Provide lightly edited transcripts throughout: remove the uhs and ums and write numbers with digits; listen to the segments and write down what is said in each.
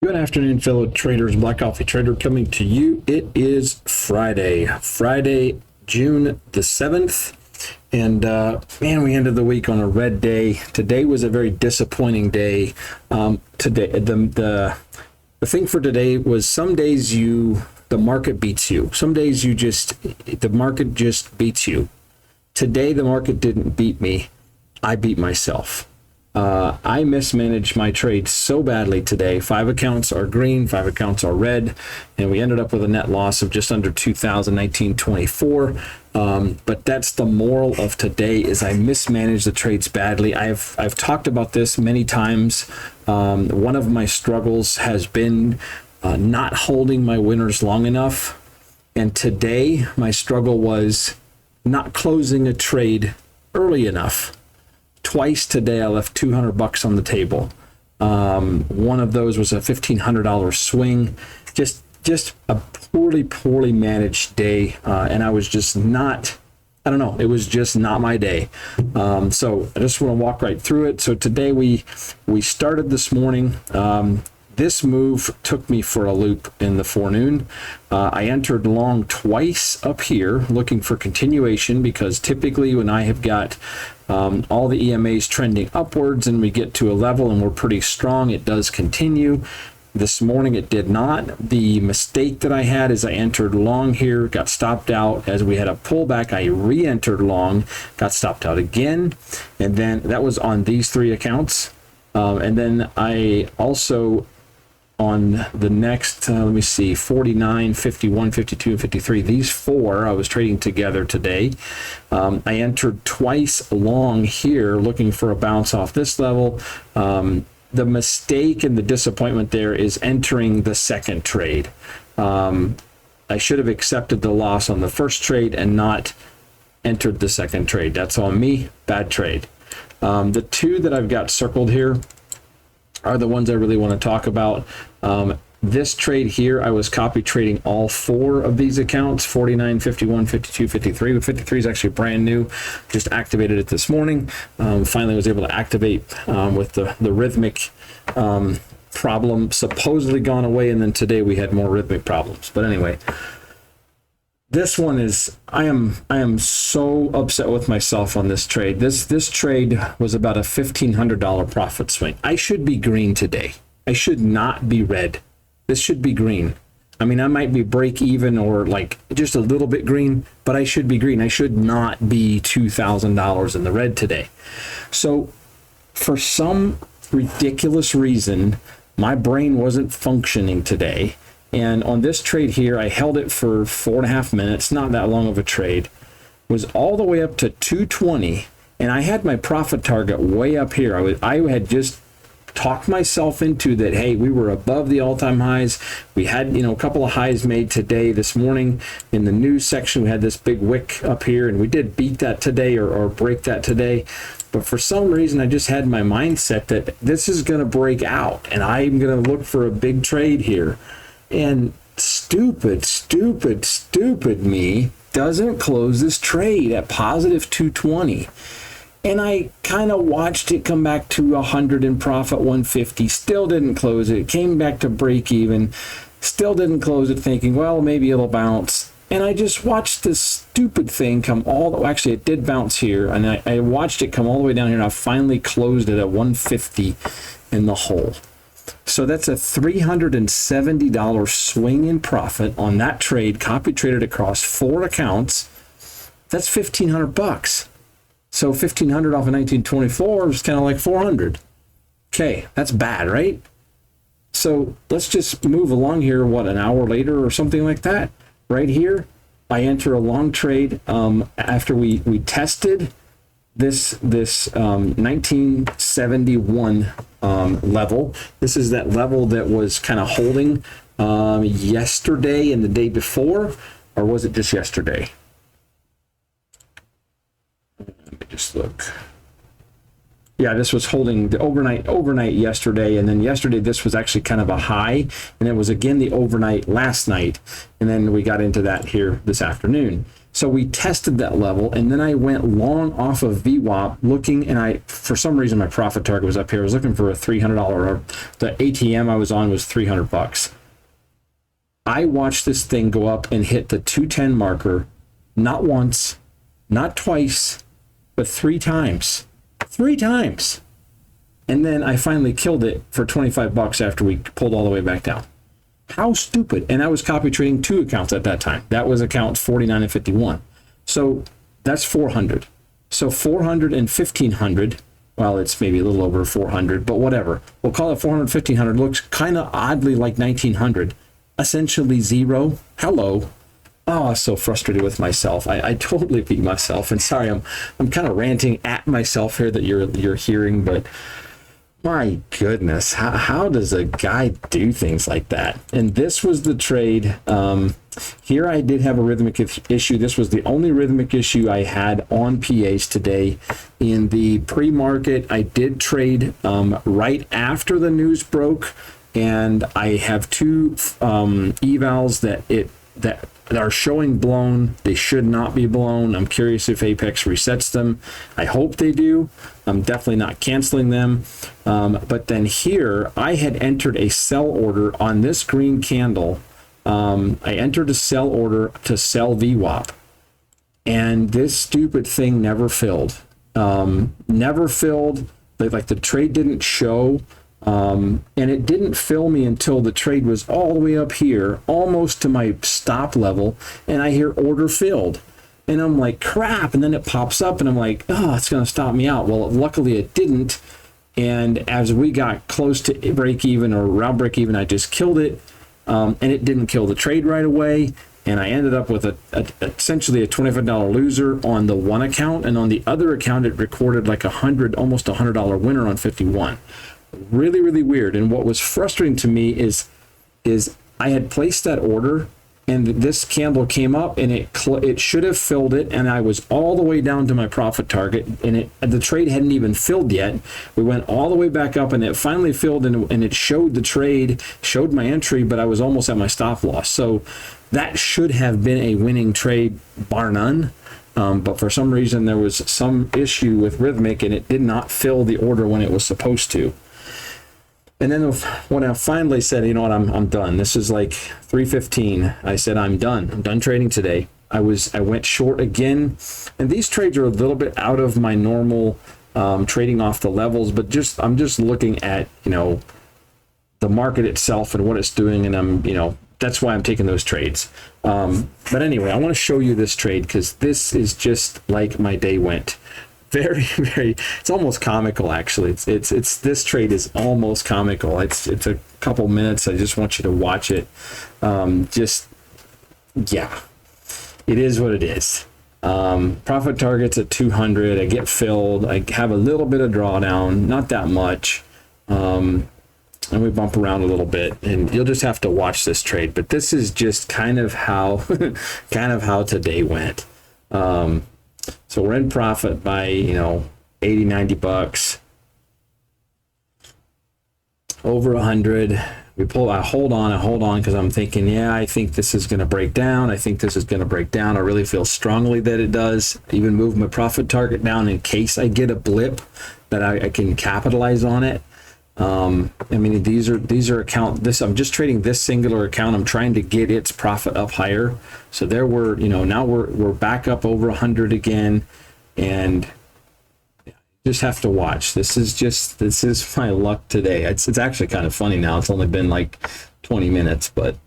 Good afternoon, fellow traders. Black Coffee Trader coming to you. It is Friday, June the 7th. And man, we ended the week on a red day. Today was a very disappointing day. Today, the thing for today was some days the market beats you. Some days the market just beats you. Today, the market didn't beat me. I beat myself. I mismanaged my trade so badly today. 5 accounts are green, 5 accounts are red, and we ended up with a net loss of just under 2,019.24. But that's the moral of today: is I mismanaged the trades badly. I've talked about this many times. One of my struggles has been not holding my winners long enough, and today my struggle was not closing a trade early enough. Twice today I left $200 on the table. One of those was a $1,500 swing. Just a poorly managed day, and I was just not, I don't know, it was just not my day. So I just want to walk right through it. So today we started this morning. This move took me for a loop in the forenoon. I entered long twice up here looking for continuation, because typically when I have got all the EMAs trending upwards and we get to a level and we're pretty strong, it does continue. This morning it did not. The mistake that I had is I entered long here, got stopped out. As we had a pullback, I re-entered long, got stopped out again, and then that was on these 3 accounts. And then I also, on the next, let me see, 49, 51, 52, and 53, these 4 I was trading together today. I entered twice long here looking for a bounce off this level. The mistake and the disappointment there is entering the second trade. I should have accepted the loss on the first trade and not entered the second trade. That's on me. Bad trade. The 2 that I've got circled here are the ones I really want to talk about. This trade here, I was copy trading all 4 of these accounts: 49, 51, 52, 53. But 53 is actually brand new. Just activated it this morning. Finally was able to activate with the rhythmic problem supposedly gone away, and then today we had more rhythmic problems. But anyway, this one is, I am so upset with myself on this trade. This trade was about a $1,500 profit swing. I should be green today. I should not be red. This should be green. I mean, I might be break even or like just a little bit green, but I should be green. I should not be $2,000 in the red today. So for some ridiculous reason, my brain wasn't functioning today. And on this trade here, I held it for 4.5 minutes, not that long of a trade, was all the way up to 220. And I had my profit target way up here. I had just talked myself into that. Hey, we were above the all-time highs. We had, a couple of highs made today. This morning in the news section, we had this big wick up here, and we did beat that today or break that today. But for some reason, I just had my mindset that this is going to break out and I'm going to look for a big trade here. And stupid me doesn't close this trade at positive 220. And I kind of watched it come back to 100 in profit, 150, still didn't close it. It came back to break even, still didn't close it, thinking, well, maybe it'll bounce. And I just watched this stupid thing come actually it did bounce here, and I watched it come all the way down here, and I finally closed it at 150 in the hole. So that's a $370 swing in profit on that trade, copy traded across 4 accounts. That's $1,500. So 1,500 off of 1924 is kind of like 400. Okay, that's bad, right? So let's just move along here, an hour later or something like that. Right here, I enter a long trade after we tested this 1971 level. This is that level that was kind of holding yesterday and the day before, or was it just yesterday? Let me just look. Yeah, this was holding the overnight yesterday, and then yesterday this was actually kind of a high, and it was again the overnight last night, and then we got into that here this afternoon. So we tested that level, and then I went long off of VWAP looking, and for some reason, my profit target was up here. I was looking for a $300, the ATM I was on was $300. I watched this thing go up and hit the 210 marker, not once, not twice, but 3 times. 3 times. And then I finally killed it for $25 after we pulled all the way back down. How stupid. And I was copy trading 2 accounts at that time. That was account 49 and 51. So that's 400. So 400 and 1500, well, it's maybe a little over 400, but whatever. We'll call it 400, 1500. Looks kind of oddly like 1900. Essentially zero. Hello. Oh, I was so frustrated with myself. I totally beat myself. And sorry, I'm kind of ranting at myself here that you're hearing, but my goodness, how does a guy do things like that? And this was the trade. Here I did have a rhythmic issue. This was the only rhythmic issue I had on PAs today. In the pre-market, I did trade right after the news broke, and I have 2 evals that are showing blown. They should not be blown. I'm curious if Apex resets them. I hope they do. I'm definitely not canceling them. But then here, I had entered a sell order on this green candle. I entered a sell order to sell VWAP. And this stupid thing never filled. Never filled. Like the trade didn't show. And it didn't fill me until the trade was all the way up here, almost to my stop level, and I hear order filled. And I'm like, crap, and then it pops up, and I'm like, oh, it's going to stop me out. Well, luckily it didn't, and as we got close to break even or around break even, I just killed it, and it didn't kill the trade right away, and I ended up with essentially a $25 loser on the one account, and on the other account, it recorded like almost $100 winner on 51. Really, really weird. And what was frustrating to me is I had placed that order, and this candle came up, and it should have filled it, and I was all the way down to my profit target, and the trade hadn't even filled yet. We went all the way back up, and it finally filled, and it showed the trade, showed my entry, but I was almost at my stop loss. So that should have been a winning trade, bar none. But for some reason, there was some issue with Rhythmic, and it did not fill the order when it was supposed to. And then when I finally said, you know what, I'm done. This is like 3:15. I said, I'm done. I'm done trading today. I went short again. And these trades are a little bit out of my normal trading off the levels, but I'm just looking at, the market itself and what it's doing. And that's why I'm taking those trades. But anyway, I want to show you this trade because this is just like my day went. Very, very, it's almost comical, actually. It's this trade is almost comical. It's a couple minutes. I just want you to watch it. Yeah, it is what it is. Profit targets at 200. I get filled. I have a little bit of drawdown, not that much. And we bump around a little bit, and you'll just have to watch this trade. But this is just kind of how today went. So we're in profit by, 80, 90 bucks, over 100. I hold on because I'm thinking, yeah, I think this is going to break down. I really feel strongly that it does. I even move my profit target down in case I get a blip that I can capitalize on it. These are I'm just trading this singular account. I'm trying to get its profit up higher. So there now we're back up over 100 again, and just have to watch. This is my luck today. It's actually kind of funny now. It's only been like 20 minutes, but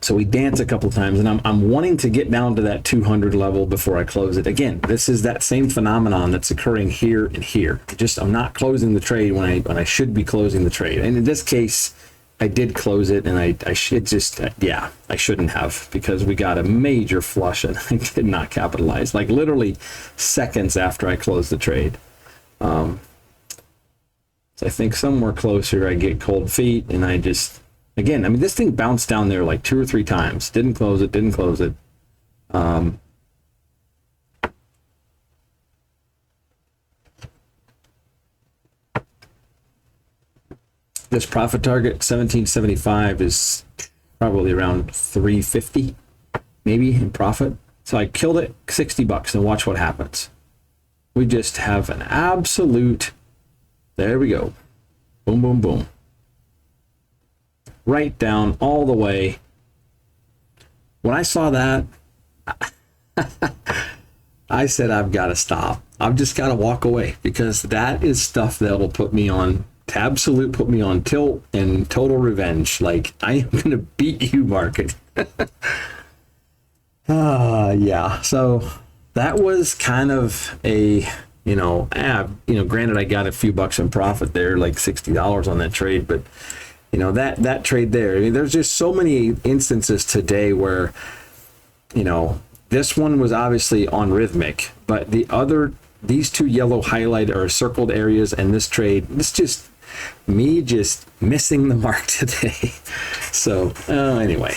so we dance a couple times, and I'm wanting to get down to that 200 level before I close it. Again, this is that same phenomenon that's occurring here and here. I'm not closing the trade when I should be closing the trade. And in this case, I did close it, and I shouldn't have, because we got a major flush and I did not capitalize, like literally seconds after I closed the trade. So I think somewhere closer I get cold feet, and I just, again, this thing bounced down there like 2 or 3 times. Didn't close it. This profit target, 1775, is probably around 350 maybe in profit. So I killed it, $60, and watch what happens. We just have an absolute, there we go. Boom, boom, boom. Right down all the way. When I saw that, I said, I've got to stop. I've just got to walk away, because that is stuff that'll put me on, put me on tilt and total revenge. Like, I am going to beat you, market. Yeah. So that was kind of a, granted I got a few bucks in profit there, like $60 on that trade, but that trade there, I mean, there's just so many instances today where, this one was obviously on rhythmic, but these two yellow highlighted or circled areas and this trade, it's just me just missing the mark today. So anyway,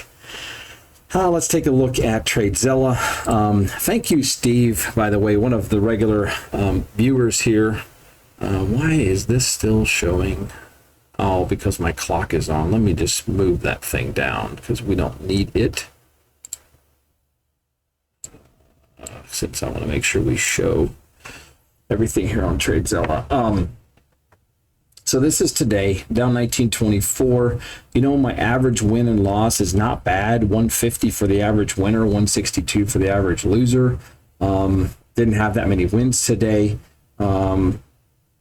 let's take a look at TradeZella. Thank you, Steve, by the way, one of the regular viewers here. Why is this still showing? Oh, because my clock is on. Let me just move that thing down because we don't need it. Since I want to make sure we show everything here on TradeZella. So this is today, down 1924. My average win and loss is not bad. 150 for the average winner, 162 for the average loser. Didn't have that many wins today. And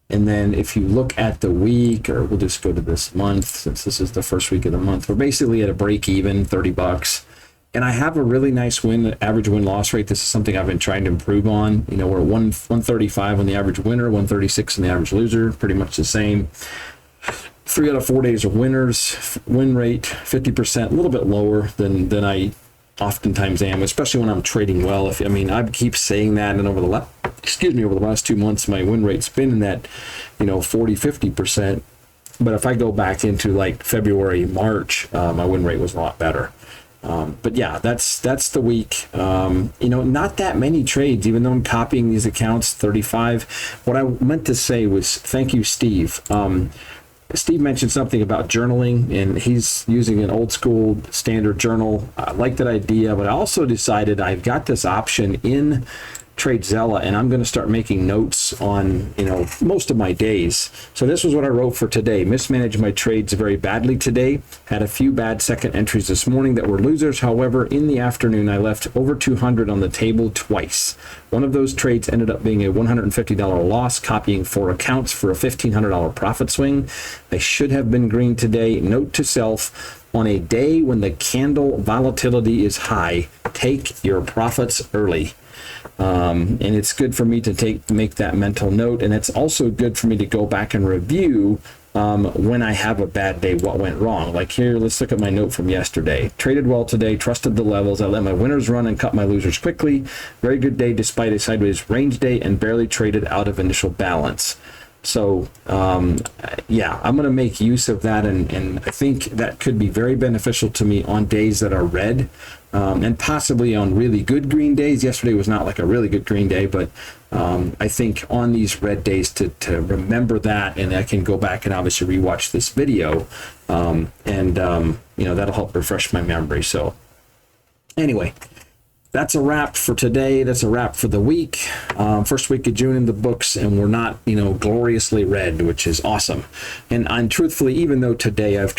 then if you look at the week, or we'll just go to this month, since this is the first week of the month, we're basically at a break even, $30. And I have a really nice average win-loss rate. This is something I've been trying to improve on. We're 135 on the average winner, 136 on the average loser, pretty much the same. 3 out of 4 days are winners. Win rate, 50%, a little bit lower than I oftentimes am, especially when I'm trading well. I keep saying that, and over the last 2 months, my win rate's been in that, 40-50%. But if I go back into like February, March, my win rate was a lot better. But yeah, that's the week. Not that many trades, even though I'm copying these accounts, 35. What I meant to say was, thank you, Steve. Steve mentioned something about journaling, and he's using an old school standard journal. I like that idea, but I also decided I've got this option in TradeZella, and I'm going to start making notes on, most of my days. So this was what I wrote for today. Mismanaged my trades very badly today. Had a few bad second entries this morning that were losers. However, in the afternoon, I left over 200 on the table twice. One of those trades ended up being a $150 loss, copying 4 accounts for a $1,500 profit swing. I should have been green today. Note to self, on a day when the candle volatility is high, take your profits early. And it's good for me to make that mental note, and it's also good for me to go back and review when I have a bad day, what went wrong. Like here, let's look at my note from yesterday. Traded well today, trusted the levels. I let my winners run and cut my losers quickly. Very good day despite a sideways range day, and barely traded out of initial balance. So yeah, I'm going to make use of that, and I think that could be very beneficial to me on days that are red, and possibly on really good green days. Yesterday was not like a really good green day, but I think on these red days to remember that, and I can go back and obviously rewatch this video, and that'll help refresh my memory. So anyway, that's a wrap for today. That's a wrap for the week. First week of June in the books, and we're not, gloriously red, which is awesome. And truthfully, even though today I've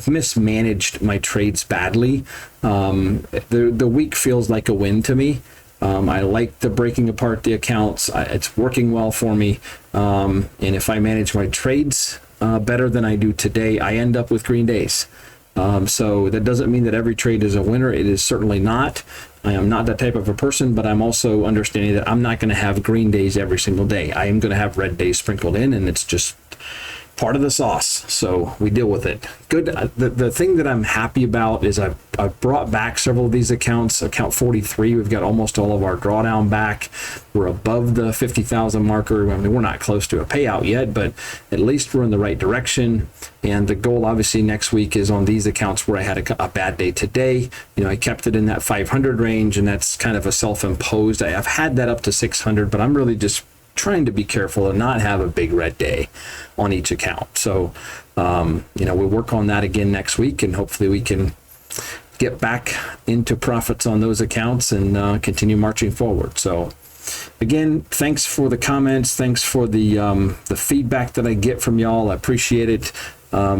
mismanaged my trades badly, the week feels like a win to me. I like the breaking apart the accounts. It's working well for me. And if I manage my trades better than I do today, I end up with green days. So that doesn't mean that every trade is a winner. It is certainly not. I am not that type of a person, but I'm also understanding that I'm not going to have green days every single day. I am going to have red days sprinkled in, and it's just part of the sauce. So we deal with it. Good. The thing that I'm happy about is I've brought back several of these accounts. Account 43, we've got almost all of our drawdown back. We're above the 50,000 marker. I mean, we're not close to a payout yet, but at least we're in the right direction. And the goal obviously next week is on these accounts where I had a bad day today. I kept it in that 500 range, and that's kind of a self-imposed. I've had that up to 600, but I'm really just trying to be careful and not have a big red day on each account. So, we'll work on that again next week, and hopefully we can get back into profits on those accounts and continue marching forward. So again, thanks for the comments. Thanks for the feedback that I get from y'all. I appreciate it.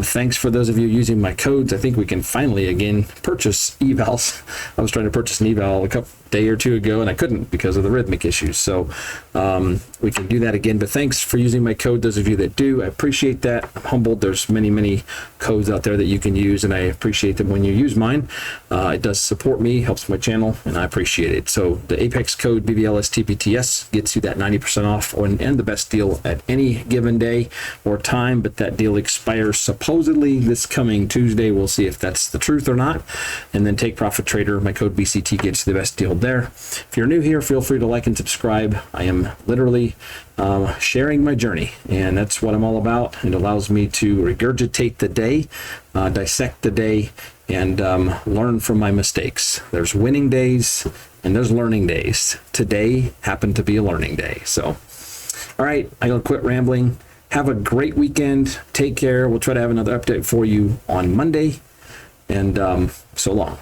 Thanks for those of you using my codes. I think we can finally again purchase evals. I was trying to purchase an eval a day or two ago and I couldn't because of the rhythmic issues. So we can do that again. But thanks for using my code. Those of you that do, I appreciate that. I'm humbled. There's many codes out there that you can use, and I appreciate them when you use mine. It does support me, helps my channel, and I appreciate it. So the Apex code BVLSTPTS gets you that 90% off and the best deal at any given day or time, but that deal expires supposedly this coming Tuesday. We'll see if that's the truth or not. And then Take Profit Trader, my code BCT gets you the best deal there. If you're new here, feel free to like and subscribe. I am literally sharing my journey, and that's what I'm all about. It allows me to regurgitate the day, dissect the day, and learn from my mistakes. There's winning days and there's learning days. Today happened to be a learning day. So, all right, I gotta quit rambling. Have a great weekend. Take care. We'll try to have another update for you on Monday. And so long.